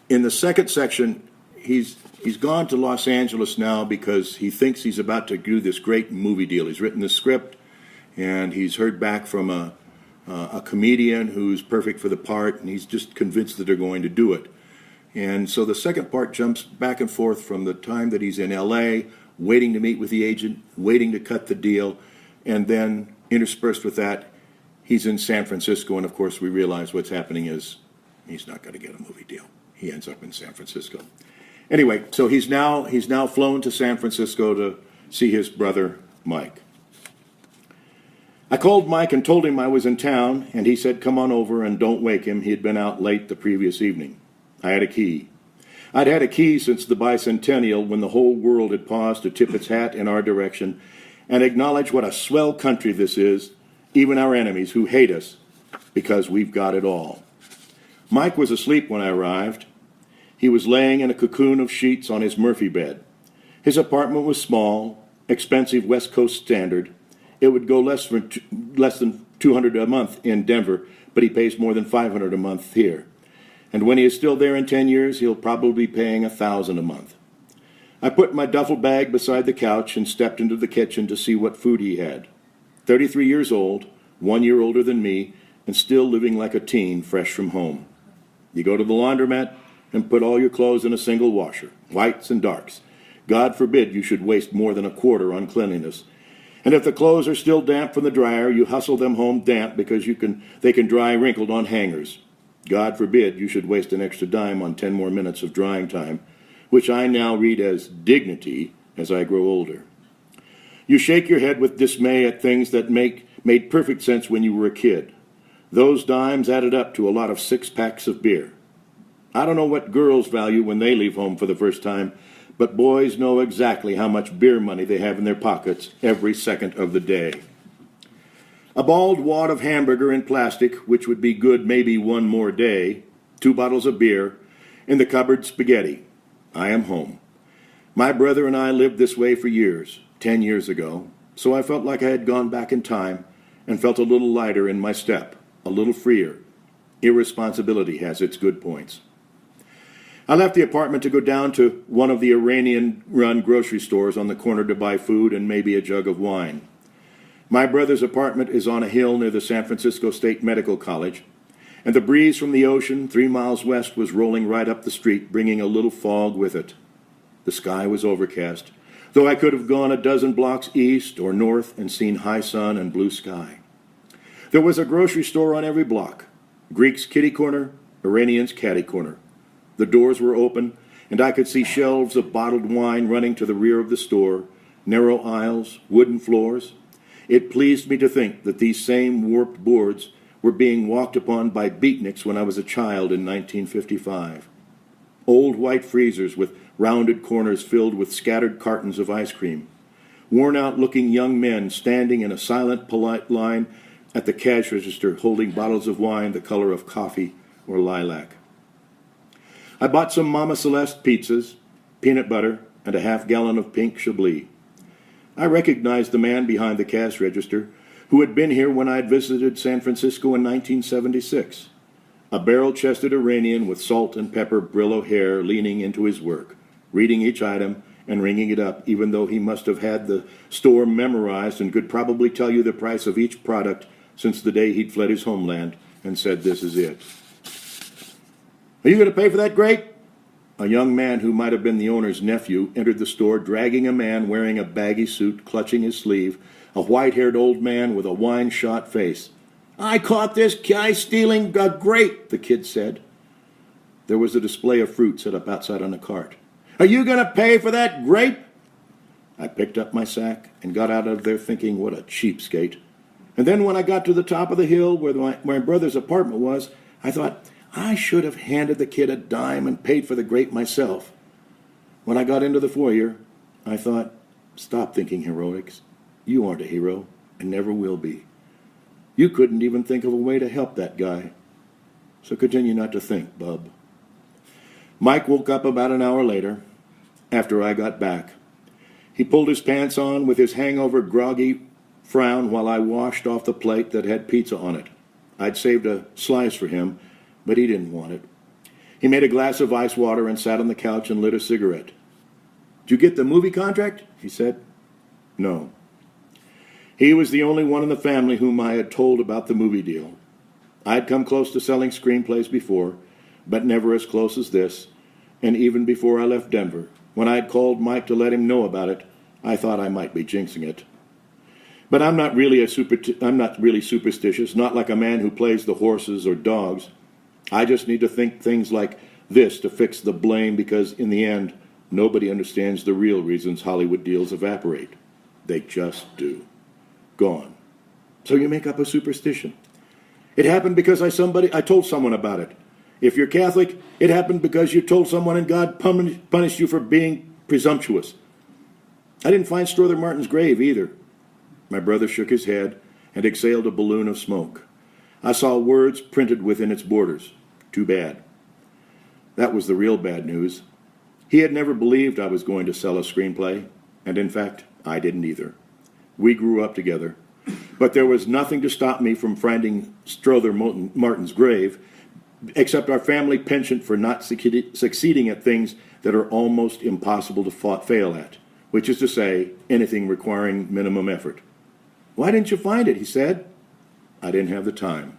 In the second section, he's gone to Los Angeles now because he thinks he's about to do this great movie deal. He's written the script, and he's heard back from a comedian who's perfect for the part, and he's just convinced that they're going to do it. And so the second part jumps back and forth from the time that he's in L.A., waiting to meet with the agent, waiting to cut the deal, and then interspersed with that, he's in San Francisco, and of course we realize what's happening is he's not going to get a movie deal. He ends up in San Francisco. Anyway, so he's now flown to San Francisco to see his brother, Mike. I called Mike and told him I was in town, and he said, come on over and don't wake him. He had been out late the previous evening. I had a key. I'd had a key since the bicentennial, when the whole world had paused to tip its hat in our direction and acknowledge what a swell country this is, even our enemies who hate us, because we've got it all. Mike was asleep when I arrived. He was laying in a cocoon of sheets on his Murphy bed. His apartment was small, expensive West Coast standard. It would go less than $200 a month in Denver, but he pays more than $500 a month here. And when he is still there in 10 years, he'll probably be paying $1,000 a month. I put my duffel bag beside the couch and stepped into the kitchen to see what food he had. 33 years old, 1 year older than me, and still living like a teen fresh from home. You go to the laundromat and put all your clothes in a single washer, whites and darks. God forbid you should waste more than a quarter on cleanliness. And if the clothes are still damp from the dryer, you hustle them home damp because they can dry wrinkled on hangers. God forbid you should waste an extra dime on 10 more minutes of drying time, which I now read as dignity as I grow older. You shake your head with dismay at things that made perfect sense when you were a kid. Those dimes added up to a lot of 6-packs of beer. I don't know what girls value when they leave home for the first time, but boys know exactly how much beer money they have in their pockets every second of the day. A bald wad of hamburger in plastic, which would be good maybe one more day, 2 bottles of beer, in the cupboard spaghetti. I am home. My brother and I lived this way for years, 10 years ago, so I felt like I had gone back in time and felt a little lighter in my step, a little freer. Irresponsibility has its good points. I left the apartment to go down to one of the Iranian-run grocery stores on the corner to buy food and maybe a jug of wine. My brother's apartment is on a hill near the San Francisco State Medical College, and the breeze from the ocean 3 miles west was rolling right up the street, bringing a little fog with it. The sky was overcast, though I could have gone a dozen blocks east or north and seen high sun and blue sky. There was a grocery store on every block, Greek's kitty corner, Iranian's catty corner. The doors were open, and I could see shelves of bottled wine running to the rear of the store, narrow aisles, wooden floors. It pleased me to think that these same warped boards were being walked upon by beatniks when I was a child in 1955. Old white freezers with rounded corners filled with scattered cartons of ice cream. Worn-out-looking young men standing in a silent, polite line at the cash register holding bottles of wine the color of coffee or lilac. I bought some Mama Celeste pizzas, peanut butter, and a half-gallon of pink Chablis. I recognized the man behind the cash register who had been here when I had visited San Francisco in 1976. A barrel-chested Iranian with salt and pepper Brillo hair leaning into his work, reading each item and ringing it up, even though he must have had the store memorized and could probably tell you the price of each product since the day he'd fled his homeland and said, "This is it." "Are you going to pay for that grape?" A young man who might have been the owner's nephew entered the store dragging a man wearing a baggy suit, clutching his sleeve, a white-haired old man with a wine-shot face. "I caught this guy stealing a grape," the kid said. There was a display of fruit set up outside on a cart. "Are you going to pay for that grape?" I picked up my sack and got out of there thinking, what a cheapskate. And then when I got to the top of the hill where my brother's apartment was, I thought, I should have handed the kid a dime and paid for the grape myself. When I got into the foyer, I thought, stop thinking heroics. You aren't a hero and never will be. You couldn't even think of a way to help that guy. So continue not to think, bub. Mike woke up about an hour later, after I got back. He pulled his pants on with his hangover groggy frown while I washed off the plate that had pizza on it. I'd saved a slice for him, but he didn't want it. He made a glass of ice water and sat on the couch and lit a cigarette. "Did you get the movie contract?" he said. "No." He was the only one in the family whom I had told about the movie deal. I had come close to selling screenplays before, but never as close as this, and even before I left Denver, when I had called Mike to let him know about it, I thought I might be jinxing it. But I'm not really superstitious, not like a man who plays the horses or dogs. I just need to think things like this to fix the blame, because in the end, nobody understands the real reasons Hollywood deals evaporate. They just do. Gone. So you make up a superstition. It happened because I told someone about it. If you're Catholic, it happened because you told someone and God punished you for being presumptuous. I didn't find Strother Martin's grave either. My brother shook his head and exhaled a balloon of smoke. I saw words printed within its borders. Too bad. That was the real bad news. He had never believed I was going to sell a screenplay, and in fact, I didn't either. We grew up together, but there was nothing to stop me from finding Strother Martin's grave, except our family penchant for not succeeding at things that are almost impossible to fail at, which is to say, anything requiring minimum effort. "Why didn't you find it?" he said. "I didn't have the time."